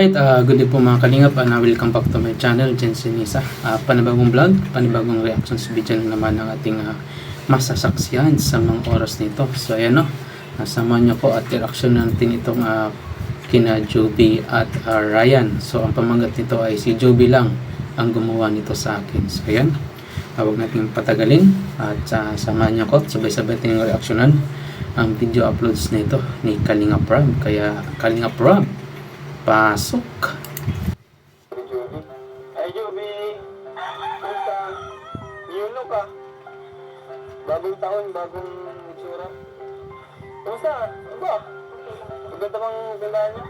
Alright, good day po mga kalingap, welcome back to my channel, Jensen Isa. Panibagong vlog, panibagong reactions video na naman ng ating masasaksihan sa mga oras nito. So ayan o, samahan nyo ko at reaction natin itong kina Joby at Ryan. So ang pamagat nito ay si Joby lang ang gumawa nito sa akin. So ayan, huwag natin patagalin at samahan nyo ko at sabay-sabay natin reaksyonan ang video uploads nito ni Kalingap Rob. Kaya Kalingap Rob, pasok! Ay, Joby! Kumusta? Yuno ka? Bagong taon, bagong itsura. Kumusta? Ano ba? Maganda bang gandaan niya?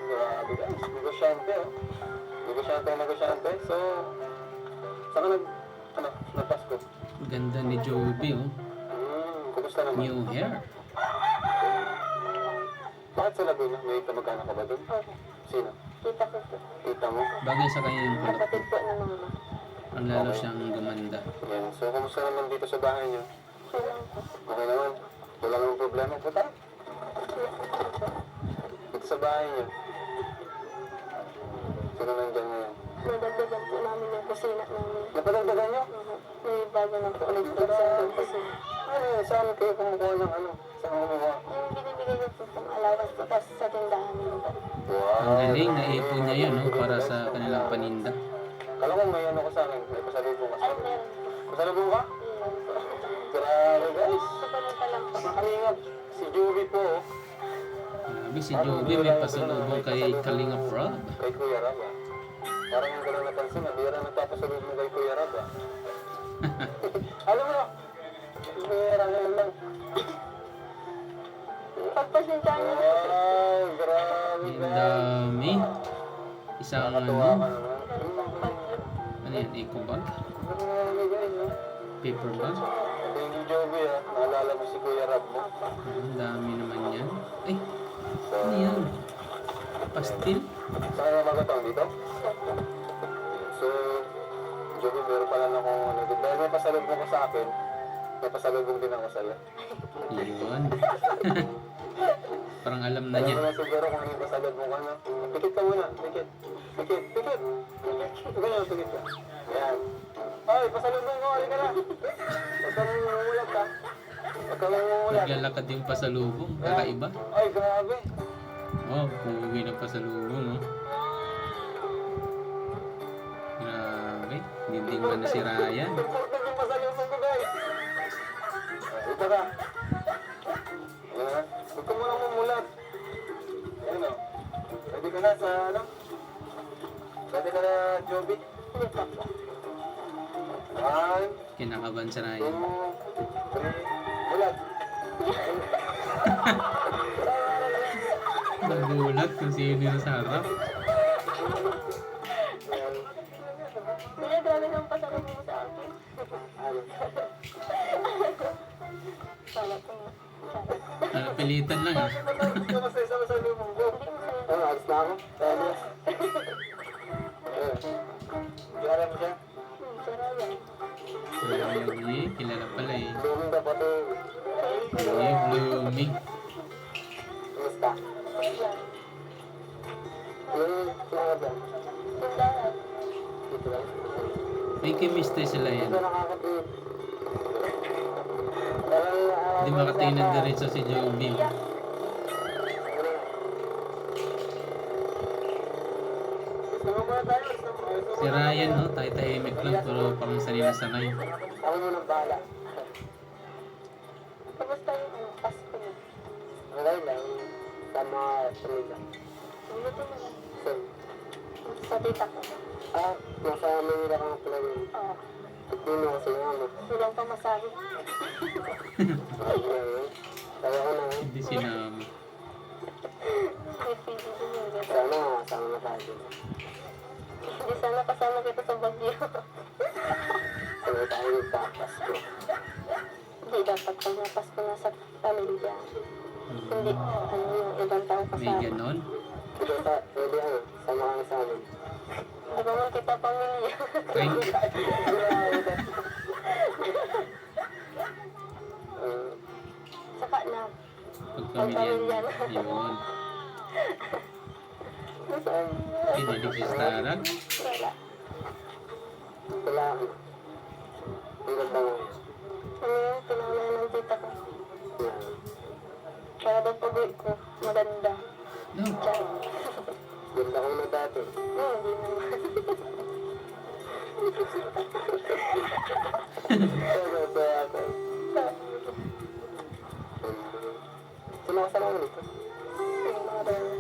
Grabe guys, negosyante oh. Negosyante. So, saan ka nagpasko? Ganda ni Joby oh. Kumusta naman? New hair. Bakit sa Laguna? May kamag-anak ka ba doon? Sino? Kita ko po. Tita mo? Bagay sa kanya yung kulot. Kapatid po ng mama. Ang lalo siyang gumanda. Yan. So, kumusta naman dito sa bahay niyo? Okay lang po. Okay naman. Wala namang problema. Punta? Dito sa bahay niyo. Sino nandiyan ngayon? Nadagdagan po namin yung kusina namin. Napadagdagan niyo? May bago na po ulit po sa kusina. Saan kayo kumukuha ng ano? Saan kumukuha? Yung binibigay ko po pang allowance po tapos sa tindahan nila po. Wow! Ang galing, naipon niya yun no, para sa kanilang paninda. Kala mo may ano ko sa akin? May pasalubong ka sa Ay, akin? meron po. Pasalubong ka? Meron po. Grabe guys! Sa panita lang po. Makalingap. Si Joby po. Grabe si Joby, may pasalubong kay Kalingap Rob. Kay Kuya Rab ah. Parang hindi ko lang napansin. Hindi rin nagpapasalubong kay Kuya Rab ah. Alam mo, Kuya Rab lang. Pagpasensyahan niyo na po. Wow, grabe Ang guys. dami. Isang Nakakatuwa ka ano, naman. ano yan, eco bag? Grabe guys ah. Paper bag? Thank you Joby ah. Naalala mo si Kuya Rab mo. Ang dami naman yan. Ay, So, ano yan? Pastil? saan ka magatang dito? So, Joby, meron pala na akong ano. Dahil may pasalubong ka sa akin, may pasalubong din ako sa'yo. Yun. Parang alam na Alam niya. mo na siguro kung may pasalubong ka na. Pikit ka muna. Pikit. Ganyan, pikit ka. Yan. Ay, pasalubong ko. Halika na. Huwag kang mumulat ka. Huwag kang mumulat. Naglalakad yung pasalubong. Kakaiba. Ay, grabe. Oh, uuwi ng pasalubong oh. Grabe. Dinding man na si Ryan. Important yung pasalubong ko, guys. Ito ka. Ayan. Huwag ka muna mumulat. Ayan o. Pwede ka na sa ano? Pwede ka na, Joby. One, Kinakaban si two, Ryan. three, mulat. Nagulat kung sino yung sa harap. Ayan. Kuya, grabe naman pasalubong mo sa akin. Ano? Sana po. Pilitan lang ah. Kamusta isa sa lumong ko? Ano, alis na ako? Alis. Kilala mo siya? Saraya. Grabe, kilala pala eh. Lumong ka pa to. Blooming. Kamusta? Lumong ka ba? Tindahan. Dito lang. May chemistry sila yan. Ito nakakapit. Hindi makatingin ng diretso si Joby. Si Ryan oh, tahimik lang pero parang sanay na sanay. Ako mo nang bahala. Kamusta yung Pasko mo? Okay lang. Sama pamilya. Luto mo lang. Saan? Sa tita ko. Nasa Manila ka nga pala yun. Oo. Hindi mo kasi nga ano. Walang pamasahe. Kaya ko na. Hindi sinama. May pili din yun. Sana sama na tayo. Hindi sana kasama kita sa Baguio. Sana tayo nagpapasko. Hindi dapat pag napasko na sa pamilya. Hindi, ano yung ibang tao May kasama. ganon. Pwede ano, sama ka na sa amin. Di ba man kita pamilya? Ay, Saka na. pagpamilya. Yun. Nasaan? Kinilig si Starag. Wala. Wala ka. Ang ganda mo. Ano yun? Pinaunahan ng tita ko. Yan. Kaya daw pag-uwi ko, maganda. No. Char. Ganda ko na dati. Hindi naman. Pero kaya ako. Sino ka sama mo dito? Yung mga dalawa.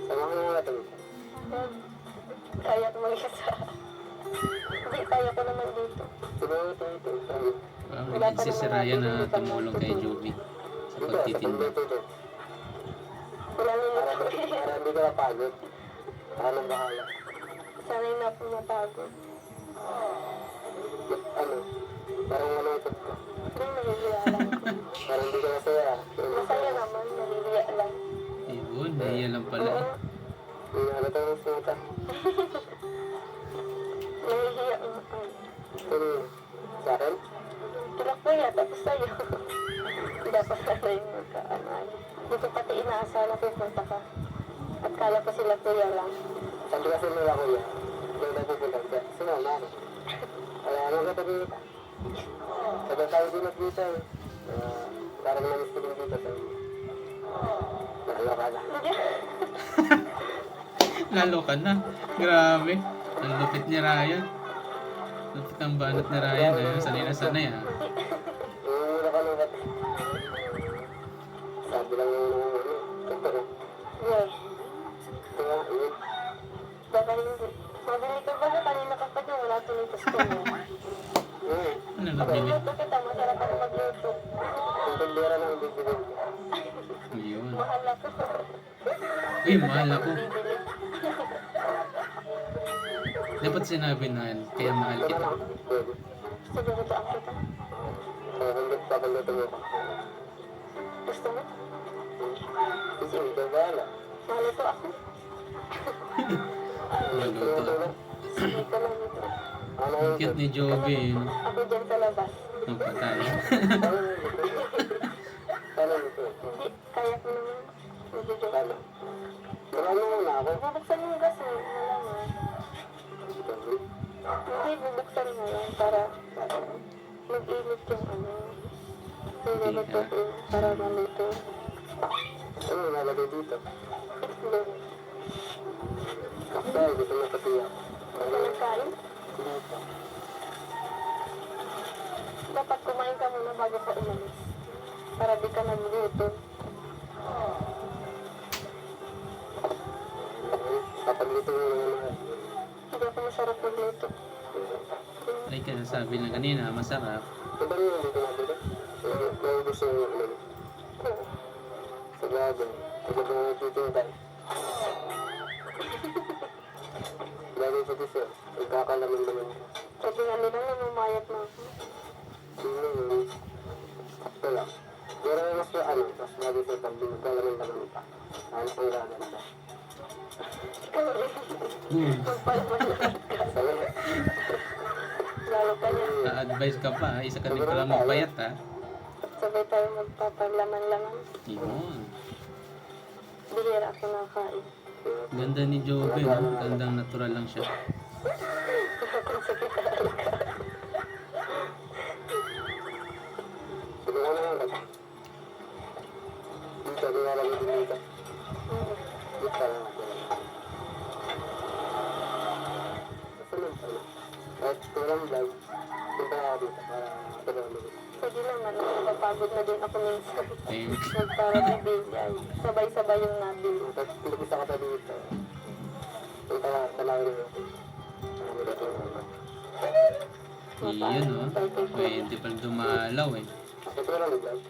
Sama ko na natin. Kaya ko mag-isa. Hindi, kaya ko naman dito. Sino ito? Wow, si Ryan na tumulong kay Joby sa Dito, sa pagtitinda. pagluto to. Wala nila Para ako. para hindi ka napagod. Para nang bahala. Sanay na ako mapagod. Ano? Parang malungkot ka. Yung naliliya lang ko. Parang hindi ka masaya. Masaya naman, naliliya lang. Ayun, nahiya lang pala. Oo, Hindi na halata ng suta. nahihiya nga. Sa akin? Tulak ko yan, tapos sa'yo. Dapat sana yung magkaanay. Hindi ko pati inaasahan na pupunta ka. At kala ko sila kuya lang. Sabi kasi nila kuya, doon tayo pupunta. Sinama ako. Kaya ano ka tabi? Sabi tayo din at dito eh. Parang namiss ko din dito sa nalala ka. Lalo ka na. Grabe. Ang lupit ni Ryan. Lupit ang banat ni Ryan. Ayun, sanay na sanay ah. Yung nakalungkat. Sabi lang yung totoo. Yes. Kaya yun. Baka hindi. Mabili ka ba na kanina ka pa dyan? Wala tuloy sa school mo. Ano nabili? Magluto kita, masarap ako magluto. Yung tindera ng bibigyan. Ayun. Mahal ako. Uy, mahal ako. Bibili. Dapat sinabi na yan, kaya mahal Diba kita. na? Pwede. Siguro ba ako kita? Papaluto mo. Gusto mo? Sige, ikaw bahala. Malito ako. Maluto. Sige ka lang ito. Ano Ang yung cute ni Joby. Eh. No? Ako dyan sa labas. Ang patay. Ano ito? Hindi, kaya ko naman. Nagigil ako. Marami muna ako. Bubuksan yung gas mo. Malaman. Hindi, bubuksan mo lang para mag-init yung ano. Yung nilito ko para maluto. Ano nalagay dito? Itlog. Kapsa, gusto mo patiya. Ano nagkain? Dito. Dapat kumain ka muna bago ka umalis. Para di ka nagluto. Papaluto mo naman. Hindi ako masarap magluto. Ay, kaya sabi na kanina, masarap. Diba yung dito natin ito? Yung gusto mo ulit. Oo. Sa gagawin. Ito ba yung titintay? Gagawin sa gusto. Ipakalaman naman. Sabi nga nila na mamayat na ako. Wala. Pero mas ano, mas lagi sa tabi, kalaman pa. Ano kung gaganda. Magpalamalat ka. Sabi, Lalo ka niya. Na-advise ka pa, ha? Isa ka din pala magpayat ha. Sabay tayo magpapaglaman-laman. Yun. Bihira ako nakain. Ganda ni Joby, no? Gandang natural lang siya. Kung sa kita ka. sige mo naman kasi. Dito, dinalagay din dito. Dito lang ako. Kasunod pa na. At tulang vlog, punta ako dito para tulungan. Pwede naman, napapagod na din ako minsan. Thanks. Nagparang ibigay. Sabay-sabay yung nabili. Tapos lumisa ka pa dito. Punta ka, talawin mo. Iyon, no? Pwede pala dumalaw eh. Ito lang vlog.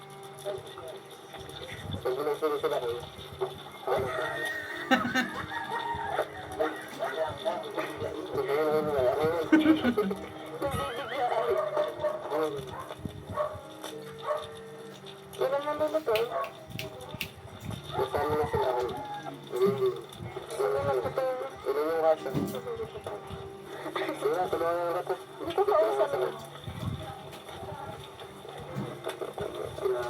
Pag ginasuro sila ko, ano ka? Hindi ko yun ano ano yun. Nabibigay. Ilan na luluto eh? Kasama na sila ako. Ano naman ito? Ilan yung kaso? Wala, tulungan yung kaso. Hindi ko kausap eh. Sila,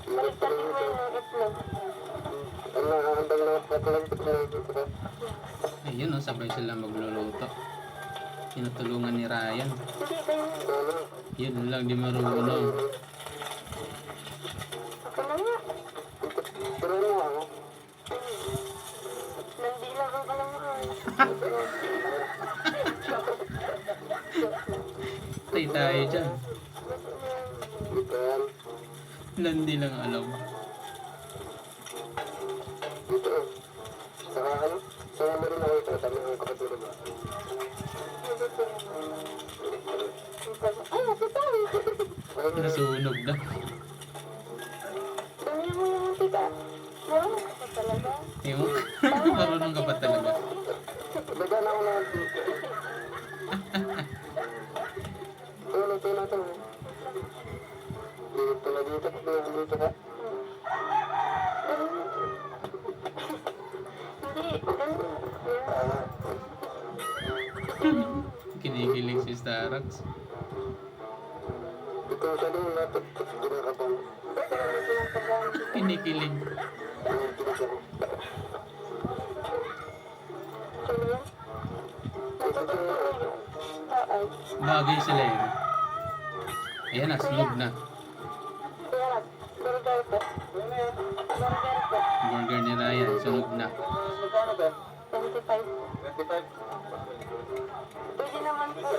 Baliktad mo yung itlog. ano, ang hanggang lahat pa Nagpalagpit na dito ka. Ayun, oh, sabay sila magluluto. Tinutulungan ni Ryan. Hindi kayo. Yun lang, di marunong. Ako na nga. Pero ano ako? Nandi lang ang kalamaan. Tay tayo dyan. Dito yan. Nandi lang alam. Dito. Saka ano? Saka mo rin ako ito. Tama ang kapatulog ba? Ay, nasutang. Nasunog na. Dami mo yung tika. Marunong ka pa talaga. Yung, marunong ka pa talaga. Baga na ako na dito. Ito na ito. Dito na dito. Dito ka. Hindi. Kinikilig si Starax. Ito sa doon natin. Kinakabang. Kinikilig. Bagay sila yun. Ayan na, sunog na. Burger po. Burger po. Burger ni Ryan, sunog na. Magkano ba? 25. 25. Pwede naman po.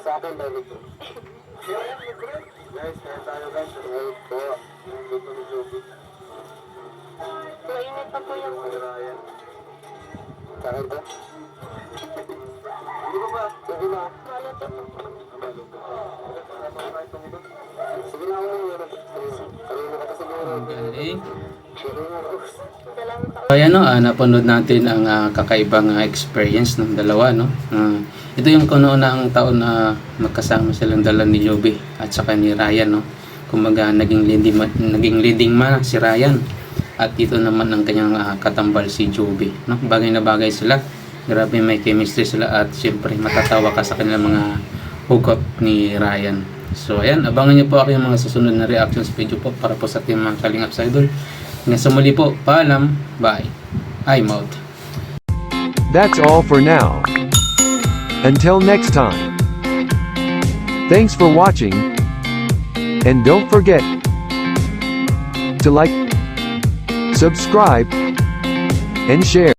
Sa akin, balik. Guys, kaya tayo guys. Right po. Dito ni Joby. Mainit pa po yung Ni Ryan. Sa akin ba? Hindi ko ba? Sige na. maluto po. Sige na ako yun. Kanina ka pa siguro. Ang galing. Sige na ako. Dalawang taon. So ayan, no, napanood natin ang kakaibang experience ng dalawa, no. Ito yung kauna-unang taon na magkasama silang dala ni Joby at saka ni Ryan, no. Kumbaga naging leading man si Ryan at ito naman ang kanyang katambal si Joby, no. Bagay na bagay sila. Grabe, may chemistry sila at siyempre matatawa ka sa kanilang mga hugot ni Ryan. So ayan, abangan niyo po ako yung mga susunod na reactions video po para po sa ating mga Kalingap Idol. Hanggang sa muli po, paalam, bye, I'm out. That's all for now. Until next time. Thanks for watching. And don't forget to like, subscribe, and share.